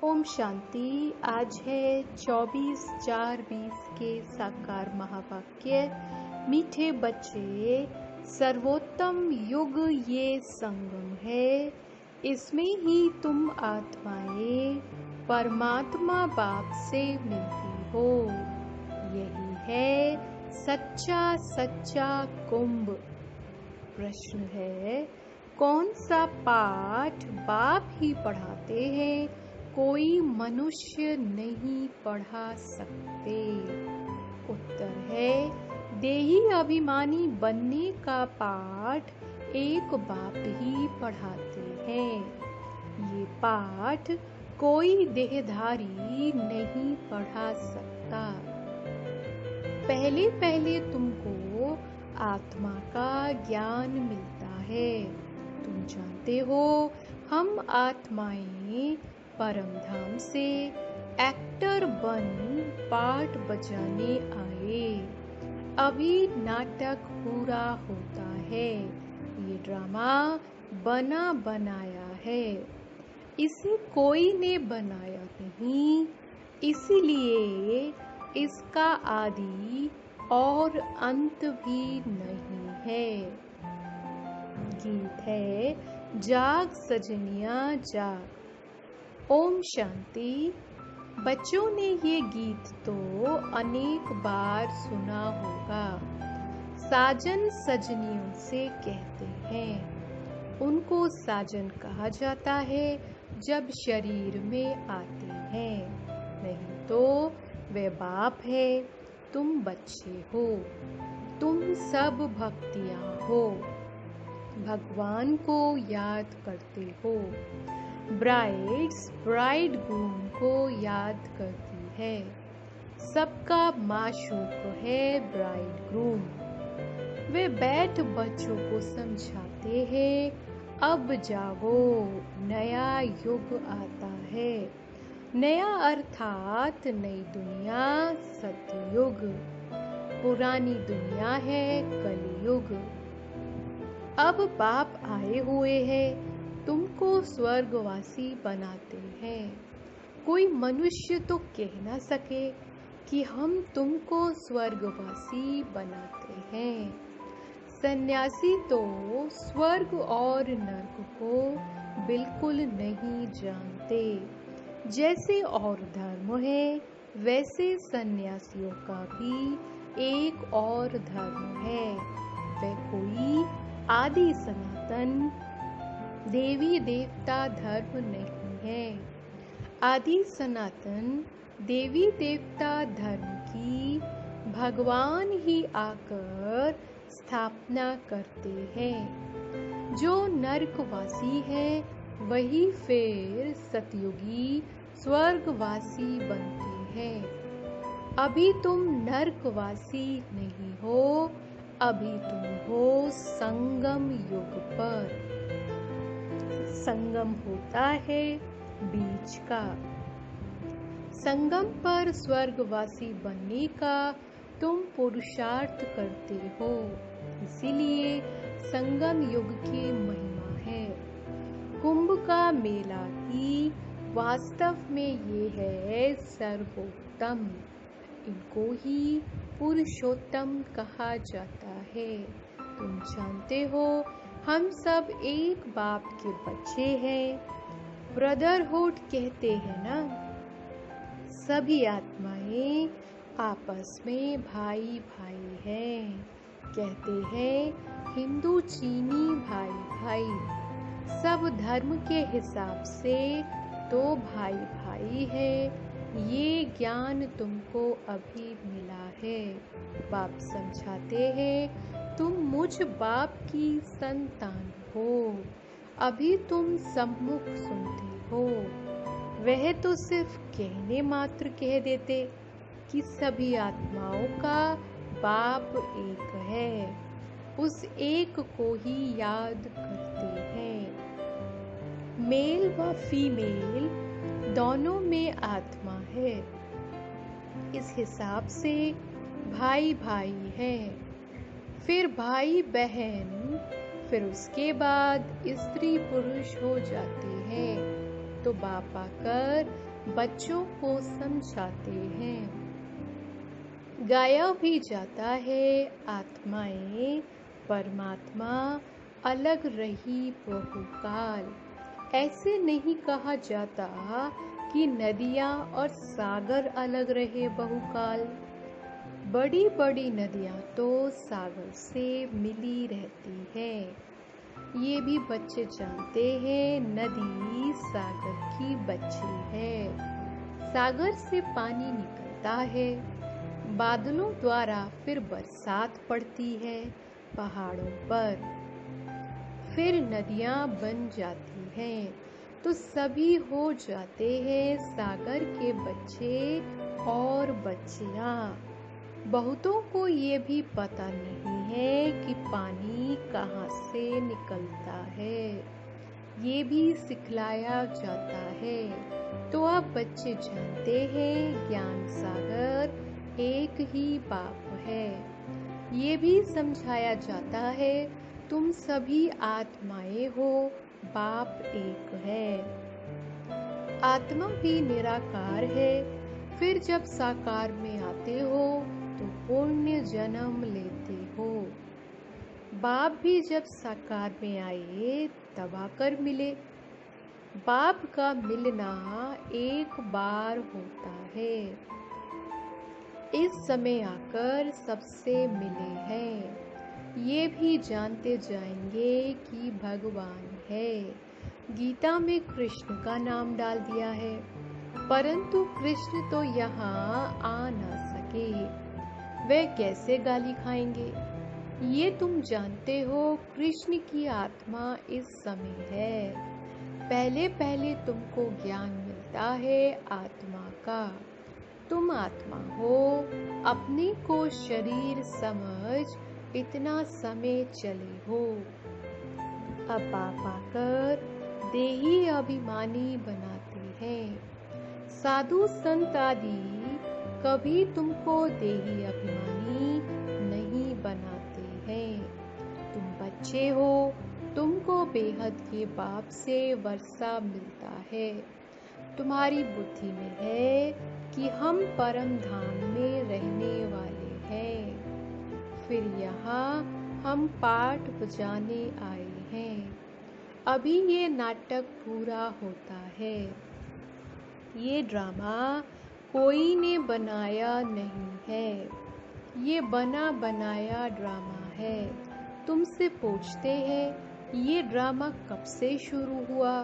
ओम शांति। आज है 24/4/20 के साकार महावाक्य। मीठे बच्चे, सर्वोत्तम युग ये संगम है। इसमें ही तुम आत्माएं परमात्मा बाप से मिलती हो। यही है सच्चा सच्चा कुंभ। प्रश्न है, कौन सा पाठ बाप ही पढ़ाते हैं, कोई मनुष्य नहीं पढ़ा सकते? उत्तर है, देही अभिमानी बनने का पाठ एक बाप ही पढ़ाते हैं। ये पाठ कोई देहधारी नहीं पढ़ा सकता। पहले पहले तुमको आत्मा का ज्ञान मिलता है। तुम जानते हो, हम आत्माएं परम धाम से एक्टर बन पाठ बजाने आए। अभी नाटक पूरा होता है। ये ड्रामा बना बनाया है। इसे कोई ने बनाया नहीं, इसीलिए इसका आदि और अंत भी नहीं है। गीत है, जाग सजनिया जाग। ओम शांति। बच्चों ने ये गीत तो अनेक बार सुना होगा। साजन सजनियों से कहते हैं। उनको साजन कहा जाता है जब शरीर में आते हैं, नहीं तो वे बाप है, तुम बच्चे हो। तुम सब भक्तियां हो, भगवान को याद करते हो। ब्राइड्स ब्राइडग्रूम को याद करती है। सबका माशूक है ब्राइडग्रूम। वे बैठ बच्चों को समझाते हैं, अब जागो, नया युग आता है। नया अर्थात नई दुनिया, सतयुग। पुरानी दुनिया है कलयुग। अब बाप आए हुए हैं, तुमको स्वर्गवासी बनाते हैं। कोई मनुष्य तो कह ना सके कि हम तुमको स्वर्गवासी बनाते हैं। सन्यासी तो स्वर्ग और नरक को बिल्कुल नहीं जानते। जैसे और धर्म है, वैसे सन्यासियों का भी एक और धर्म है। वह कोई आदि सनातन देवी देवता धर्म नहीं है। आदि सनातन देवी देवता धर्म की भगवान ही आकर स्थापना करते हैं। जो नरकवासी है, वही फिर सतयुगी स्वर्गवासी बनते हैं। अभी तुम नरकवासी नहीं हो, अभी तुम हो संगम युग पर। संगम होता है बीच का। संगम पर स्वर्गवासी बनने का तुम पुरुषार्थ करते हो, इसीलिए संगम युग की महिमा है। कुंभ का मेला ही वास्तव में ये है सर्वोत्तम। इनको ही पुरुषोत्तम कहा जाता है। तुम जानते हो, हम सब एक बाप के बच्चे हैं। ब्रदरहुड कहते हैं ना। सभी आत्माएं आपस में भाई भाई हैं। कहते हैं हिंदू चीनी भाई भाई। सब धर्म के हिसाब से तो भाई भाई है। ये ज्ञान तुमको अभी मिला है। बाप समझाते हैं, तुम मुझ बाप की संतान हो। अभी तुम सम्मुख सुनते हो। वह तो सिर्फ कहने मात्र कह देते कि सभी आत्माओं का बाप एक है। उस एक को ही याद करते हैं। मेल व फीमेल दोनों में आत्मा है। इस हिसाब से भाई भाई है, फिर भाई बहन, फिर उसके बाद स्त्री पुरुष हो जाते हैं। तो बाप आकर बच्चों को समझाते हैं। गाया भी जाता है आत्माएं परमात्मा अलग रही बहुकाल। ऐसे नहीं कहा जाता कि नदियां और सागर अलग रहे बहुकाल। बड़ी बड़ी नदियां तो सागर से मिली रहती है। ये भी बच्चे जानते हैं नदी सागर की बच्ची है। सागर से पानी निकलता है, बादलों द्वारा फिर बरसात पड़ती है पहाड़ों पर, फिर नदियां बन जाती हैं, तो सभी हो जाते हैं सागर के बच्चे और बच्चियां। बहुतों को ये भी पता नहीं है कि पानी कहाँ से निकलता है, ये भी सिखलाया जाता है। तो अब बच्चे जानते हैं ज्ञान सागर एक ही बाप है। ये भी समझाया जाता है तुम सभी आत्माएं हो, बाप एक है। आत्मा भी निराकार है, फिर जब साकार में आते हो तो पुण्य जन्म लेते हो। बाप भी जब साकार में आए तब आकर मिले। बाप का मिलना एक बार होता है, इस समय आकर सबसे मिले हैं। ये भी जानते जाएंगे कि भगवान है। गीता में कृष्ण का नाम डाल दिया है, परंतु कृष्ण तो यहाँ आ न सके, वे कैसे गाली खाएंगे। ये तुम जानते हो कृष्ण की आत्मा इस समय है। पहले पहले तुमको ज्ञान मिलता है आत्मा का। तुम आत्मा हो, अपने को शरीर समझ इतना समय चले हो। अब आप आकर देही अभिमानी बनाते हैं। साधु संत आदि कभी तुमको देही अभिमानी नहीं बनाते हैं। तुम बच्चे हो, तुमको बेहद के बाप से वर्षा मिलता है। तुम्हारी बुद्धि में है कि हम परम धाम में रहने वाले हैं। फिर यहाँ हम पाठ बजाने आए हैं। अभी ये नाटक पूरा होता है। ये ड्रामा कोई ने बनाया नहीं है, ये बना बनाया ड्रामा है। तुमसे पूछते हैं ये ड्रामा कब से शुरू हुआ?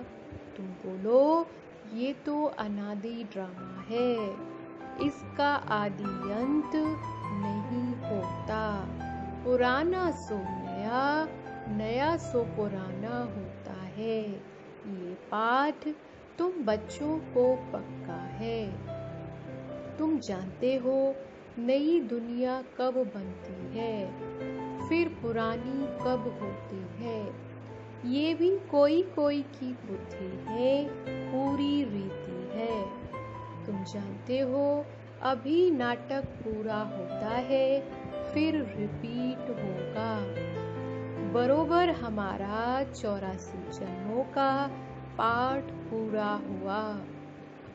तुम बोलो ये तो अनादि ड्रामा है, इसका आदि अंत नहीं होता। पुराना सो नया, नया सो पुराना होता है। ये पाठ तुम बच्चों को पक्का है। तुम जानते हो नई दुनिया कब बनती है, फिर पुरानी कब होती है। ये भी कोई कोई की बुद्धि है, पूरी रीति है। तुम जानते हो अभी नाटक पूरा होता है, फिर रिपीट होगा। बरोबर हमारा 84 जन्मों का पाठ पूरा हुआ।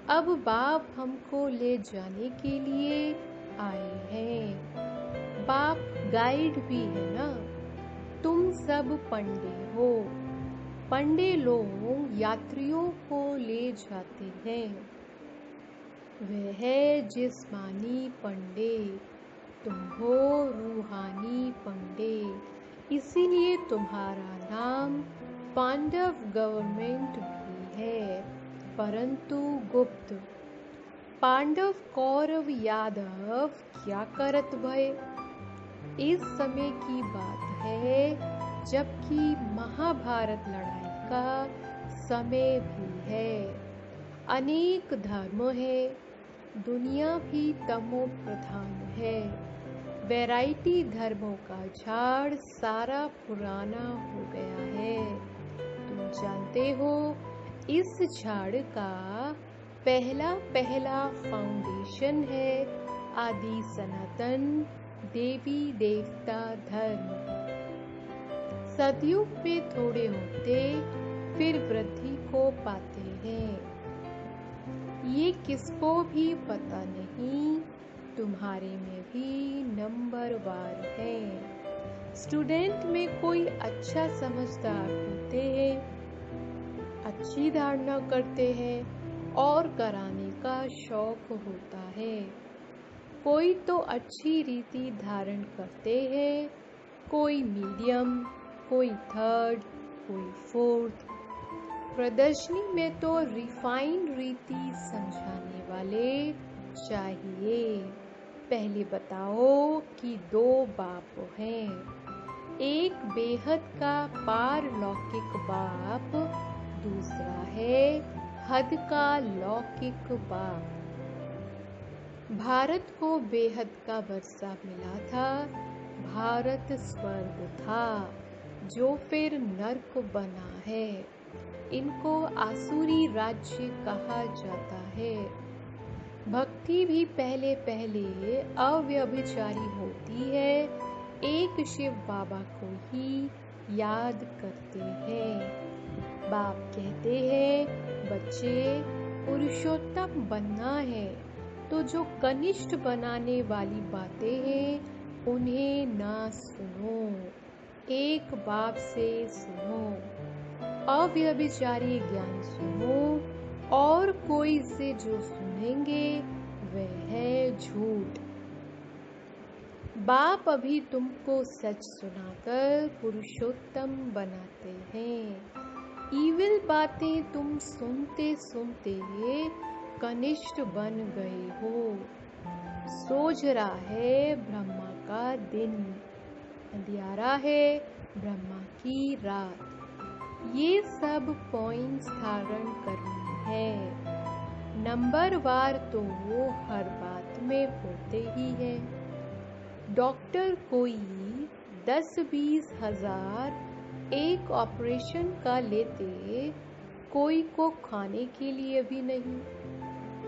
अब बाप हमको ले जाने के लिए आए हैं। बाप गाइड भी है ना। तुम सब पंडे हो। पंडे लोग यात्रियों को ले जाते हैं। वह है जिस्मानी पंडे, तुम हो रूहानी पंडे। इसीलिए तुम्हारा नाम पांडव गवर्नमेंट भी है, परंतु गुप्त। पांडव कौरव यादव क्या करत भय। इस समय की बात है जबकि महाभारत लड़ाई का समय भी है। अनेक धर्म है, दुनिया भी तमो प्रधान है। वैरायटी धर्मों का झाड़ सारा पुराना हो गया है। तुम जानते हो इस झाड़ का पहला पहला फाउंडेशन है आदि सनातन देवी देवता धर्म। सतयुग में थोड़े होते फिर वृद्धि को पाते हैं। ये किसको भी पता नहीं, तुम्हारे में भी नंबरवार है। स्टूडेंट में कोई अच्छा समझदार होते हैं, अच्छी धारणा करते हैं और कराने का शौक होता है। कोई तो अच्छी रीति धारण करते हैं, कोई मीडियम, कोई थर्ड, कोई फोर्थ। प्रदर्शनी में तो रिफाइंड रीति समझाने वाले चाहिए। पहले बताओ कि दो बाप हैं, एक बेहद का पारलौकिक बाप, दूसरा है हद का लौकिक बाप। भारत को बेहद का वर्षा मिला था, भारत स्वर्ग था जो फिर नर्क बना है। इनको आसुरी राज्य कहा जाता है। भक्ति भी पहले पहले अव्यभिचारी होती है, एक शिव बाबा को ही याद करते हैं। बाप कहते हैं, बच्चे पुरुषोत्तम बनना है तो जो कनिष्ठ बनाने वाली बातें हैं उन्हें ना सुनो, एक बाप से सुनो। अव्यभिचारी ज्ञान सुनो और कोई से जो सुनेंगे वह है झूठ। बाप अभी तुमको सच सुनाकर पुरुषोत्तम बनाते हैं। ईविल बातें तुम सुनते सुनते कनिष्ठ बन गए हो। सोच रहा है ब्रह्मा का दिन, अंधियारा है ब्रह्मा की रात। ये सब पॉइंट्स धारण करनी है। नंबरवार तो हर बात में होते ही है। डॉक्टर कोई 10-20 हजार एक ऑपरेशन का लेते, कोई को खाने के लिए भी नहीं।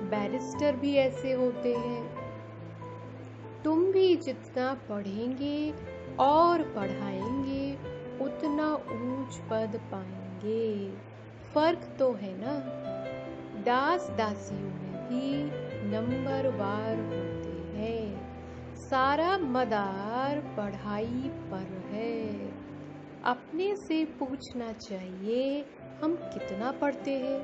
बैरिस्टर भी ऐसे होते हैं। तुम भी जितना पढ़ेंगे और पढ़ाएंगे उतना ऊंच पद पाएंगे। फर्क तो है ना। दास दासियों में भी नंबरवार होते हैं। सारा मदार पढ़ाई पर है। अपने से पूछना चाहिए, हम कितना पढ़ते हैं?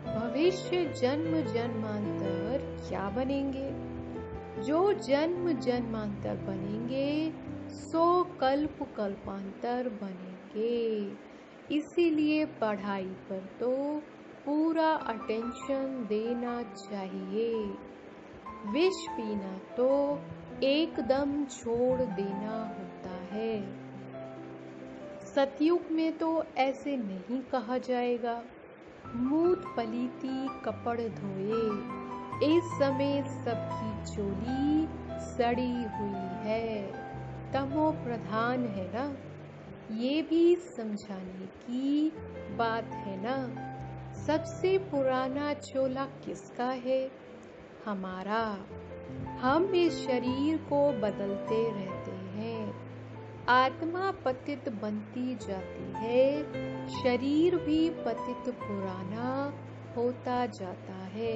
भविष्य जन्म जन्मांतर क्या बनेंगे? जो जन्म जन्मांतर बनेंगे सो कल्प कल्पांतर बनेंगे। इसीलिए पढ़ाई पर तो पूरा अटेंशन देना चाहिए। विष पीना तो एकदम छोड़ देना होता है। सतयुग में तो ऐसे नहीं कहा जाएगा, मूत पलीती कपड़ धोए। इस समय सबकी चोली सड़ी हुई है, तमो प्रधान है ना। ये भी समझाने की बात है ना। सबसे पुराना चोला किसका है? हमारा। हम इस शरीर को बदलते रहते हैं। आत्मा पतित बनती जाती है, शरीर भी पतित पुराना होता जाता है।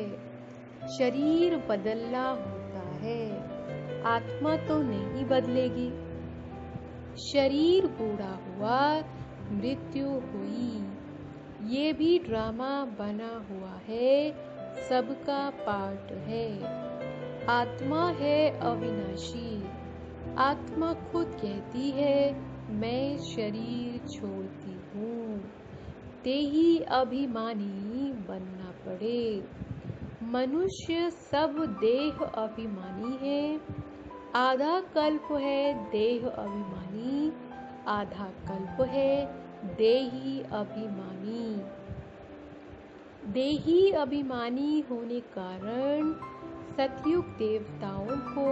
शरीर बदलना होता है, आत्मा तो नहीं बदलेगी। शरीर बूढ़ा हुआ, मृत्यु हुई। ये भी ड्रामा बना हुआ है, सबका पार्ट है। आत्मा है अविनाशी। आत्मा खुद कहती है, मैं शरीर छोड़ती हूँ। तेही अभिमानी बनना पड़े। मनुष्य सब देह अभिमानी है। आधा कल्प है देह अभिमानी, आधा कल्प है देही अभिमानी। देही अभिमानी होने कारण सतयुग देवताओं को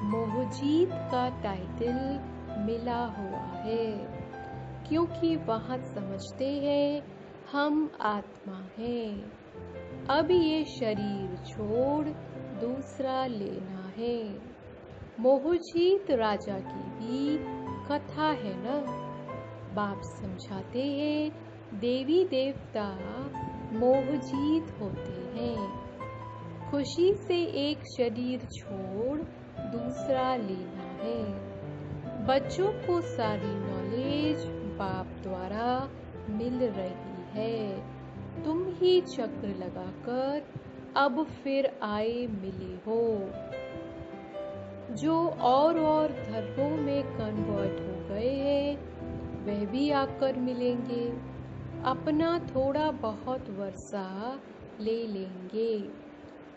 मोहजीत का टाइटल मिला हुआ है, क्योंकि वहाँ समझते हैं हम आत्मा हैं। अब ये शरीर छोड़ दूसरा लेना है। मोहजीत राजा की भी कथा है ना। बाप समझाते हैं, देवी देवता मोहजीत होते हैं। खुशी से एक शरीर छोड़ दूसरा लेना है। बच्चों को सारी नॉलेज बाप द्वारा मिल रही है। तुम ही चक्र लगाकर अब फिर आए मिले हो। जो और धर्मों में कन्वर्ट हो गए हैं वह भी आकर मिलेंगे। अपना थोड़ा बहुत वर्षा ले लेंगे।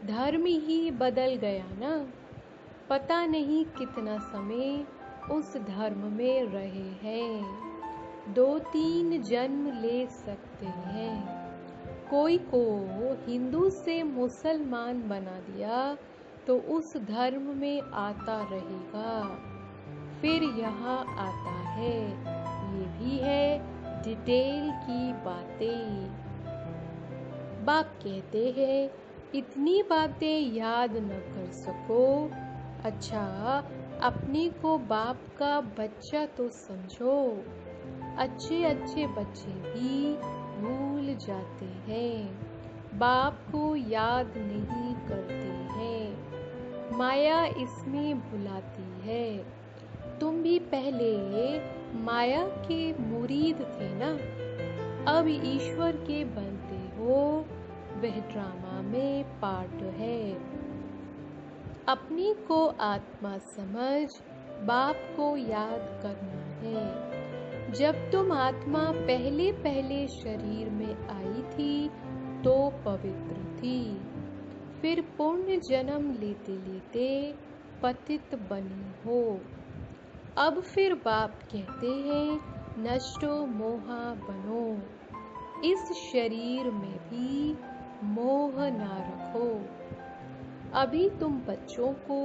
धर्म ही बदल गया ना। पता नहीं कितना समय उस धर्म में रहे हैं। 2-3 जन्म ले सकते हैं। कोई को हिंदू से मुसलमान बना दिया तो उस धर्म में आता रहेगा, फिर यहाँ आता है। ये भी है डिटेल की बातें। बाप कहते हैं इतनी बातें याद न कर सको, अच्छा अपने को बाप का बच्चा तो समझो। अच्छे अच्छे बच्चे भी भूल जाते हैं, बाप को याद नहीं करते हैं। माया इसमें भुलाती है। तुम भी पहले माया के मुरीद थे ना, अब ईश्वर के बनते हो। वह ड्रामा में पार्ट है। अपने को आत्मा समझ बाप को याद करना है। जब तुम आत्मा पहले पहले शरीर में आई थी तो पवित्र थी, फिर पुण्य जन्म लेते लेते पतित बनी हो। अब फिर बाप कहते हैं नष्टो मोहा बनो। इस शरीर में भी मोह ना रखो। अभी तुम बच्चों को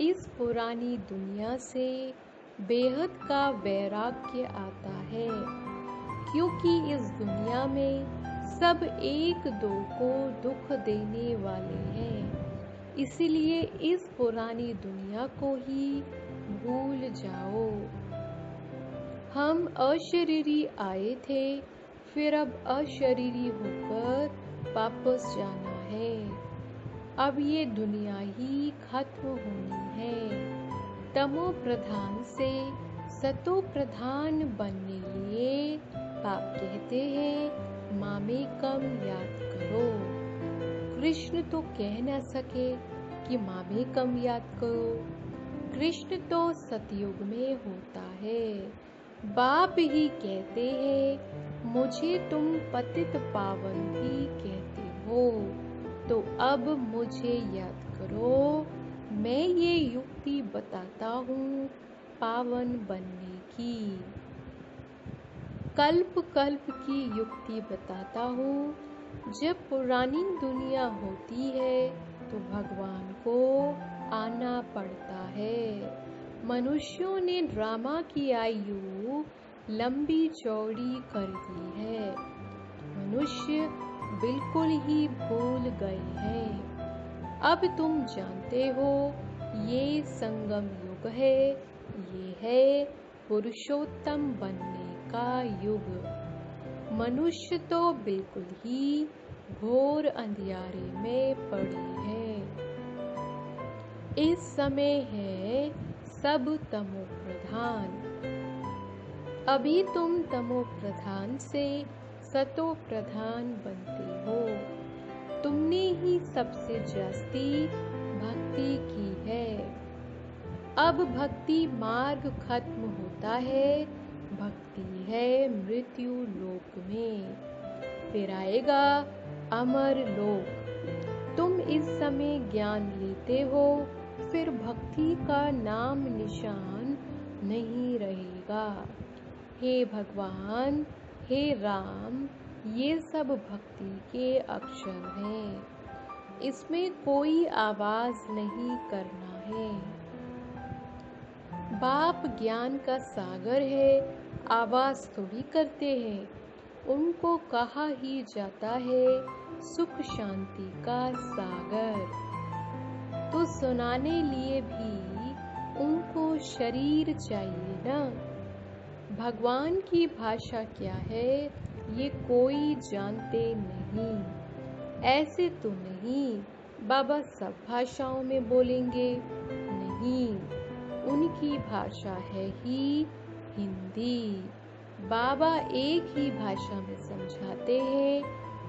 इस पुरानी दुनिया से बेहद का वैराग्य आता है, क्योंकि इस दुनिया में सब एक दो को दुख देने वाले हैं। इसीलिए इस पुरानी दुनिया को ही भूल जाओ। हम अशरीरी आए थे, फिर अब अशरीरी होकर वापस जाना है। अब ये दुनिया ही खत्म होनी है। तमो प्रधान से सतो प्रधान बनने लिए बाप कहते हैं मामेकम याद करो। कृष्ण तो कह न सके कि मामेकम याद करो। कृष्ण तो सतयुग में होता है। बाप ही कहते हैं मुझे तुम पतित पावन भी कहते हो, तो अब मुझे याद करो। मैं ये युक्ति बताता हूँ पावन बनने की। कल्प कल्प की युक्ति बताता हूँ। जब पुरानी दुनिया होती है तो भगवान को आना पड़ता है। मनुष्यों ने ड्रामा की आयु लंबी चौड़ी कर दी है। मनुष्य बिल्कुल ही भूल गए हैं। अब तुम जानते हो ये संगम युग है। ये है पुरुषोत्तम बनने का युग। मनुष्य तो बिल्कुल ही घोर अंधियारे में पड़े हैं। इस समय है सब तमो प्रधान। अभी तुम तमो प्रधान से सतो प्रधान बनते हो। तुमने ही सबसे जास्ती भक्ति की है। अब भक्ति मार्ग खत्म होता है। भक्ति है मृत्यु लोक में, फिर आएगा अमर लोक। तुम इस समय ज्ञान लेते हो, फिर भक्ति का नाम निशान नहीं रहेगा। हे भगवान, हे राम, ये सब भक्ति के अक्षर हैं। इसमें कोई आवाज नहीं करना है। बाप ज्ञान का सागर है, आवाज थोड़ी करते हैं। उनको कहा ही जाता है सुख शांति का सागर। तो सुनाने लिए भी उनको शरीर चाहिए ना। भगवान की भाषा क्या है ये कोई जानते नहीं। ऐसे तो नहीं बाबा सब भाषाओं में बोलेंगे? नहीं, उनकी भाषा है ही हिंदी। बाबा एक ही भाषा में समझाते हैं,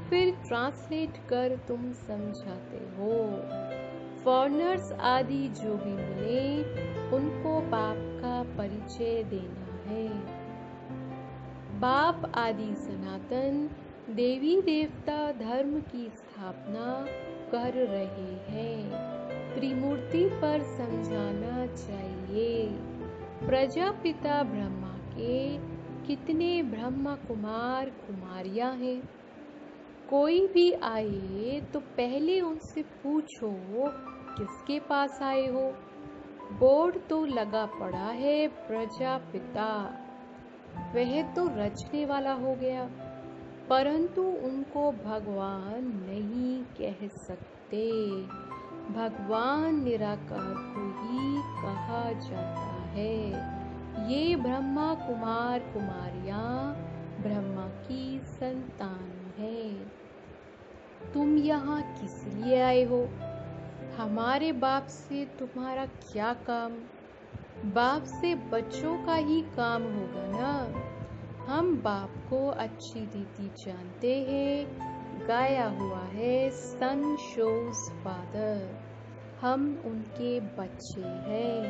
फिर ट्रांसलेट कर तुम समझाते हो। फॉरेनर्स आदि जो भी मिले, उनको बाप का परिचय देना है। बाप आदि सनातन देवी देवता धर्म की स्थापना कर रहे हैं। त्रिमूर्ति पर समझाना चाहिए। प्रजापिता ब्रह्मा के कितने ब्रह्मा कुमार कुमारियां हैं? कोई भी आए तो पहले उनसे पूछो किसके पास आए हो। बोर्ड तो लगा पड़ा है प्रजापिता, वह तो रचने वाला हो गया, परंतु उनको भगवान नहीं कह सकते। भगवान निराकार को ही कहा जाता है। ये ब्रह्मा कुमार कुमारियां ब्रह्मा की संतान है। तुम यहाँ किस लिए आए हो? हमारे बाप से तुम्हारा क्या काम? बाप से बच्चों का ही काम होगा ना। हम बाप को अच्छी रीति जानते हैं, गाया हुआ है सन शोज फादर। हम उनके बच्चे हैं।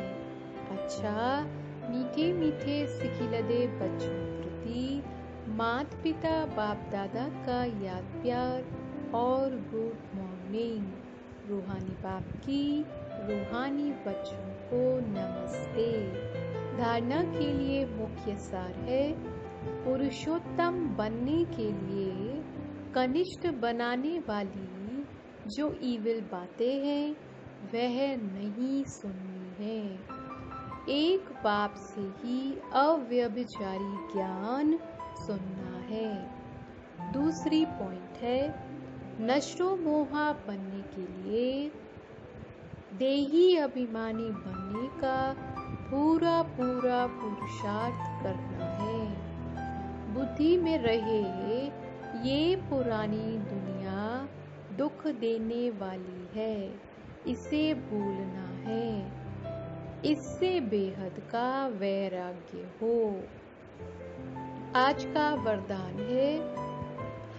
अच्छा, मीठे मीठे सिखिलदे बच्चों प्रति माता पिता बाप दादा का याद प्यार और गुड मॉर्निंग। रूहानी बाप की रूहानी बच्चों को नमस्ते। धारणा के लिए मुख्य सार है, पुरुषोत्तम बनने के लिए कनिष्ठ बनाने वाली जो ईविल बातें हैं वह नहीं सुननी है। एक बाप से ही अव्यभिचारी ज्ञान सुनना है। दूसरी पॉइंट है, नशो मोहा बनने के लिए देही अभिमानी बनने का पूरा पूरा पुरुषार्थ करना है। बुद्धि में रहे ये पुरानी दुनिया दुख देने वाली है, इसे भूलना है। इससे बेहद का वैराग्य हो। आज का वरदान है,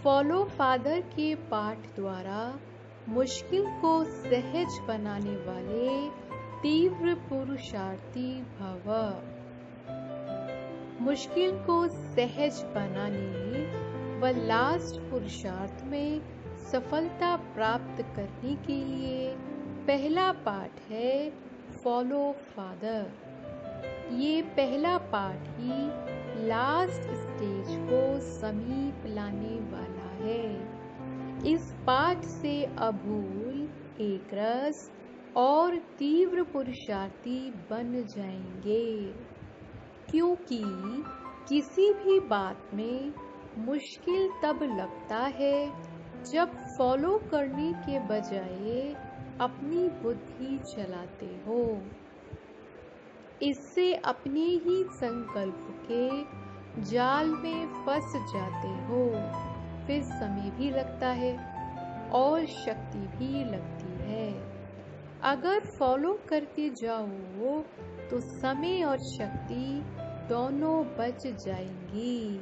फॉलो फादर के पाठ द्वारा मुश्किल को सहज बनाने वाले तीव्र पुरुषार्थी भव। मुश्किल को सहज बनाने व लास्ट पुरुषार्थ में सफलता प्राप्त करने के लिए पहला पाठ है फॉलो फादर। ये पहला पाठ ही लास्ट स्टेज को समीप लाने वाला है। इस पाठ से अभूल, एकरस और तीव्र पुरुषार्थी बन जाएंगे, क्योंकि किसी भी बात में मुश्किल तब लगता है जब फॉलो करने के बजाय अपनी बुद्धि चलाते हो। इससे अपने ही संकल्प के जाल में फंस जाते हो। फिर समय भी लगता है और शक्ति भी लगती है। अगर फॉलो करते जाओ तो समय और शक्ति दोनों बच जाएंगी,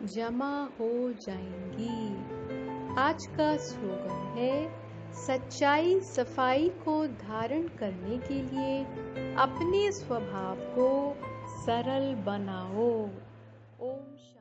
जमा हो जाएंगी। आज का स्लोगन है, सच्चाई सफाई को धारण करने के लिए अपने स्वभाव को सरल बनाओ। ओम शांति।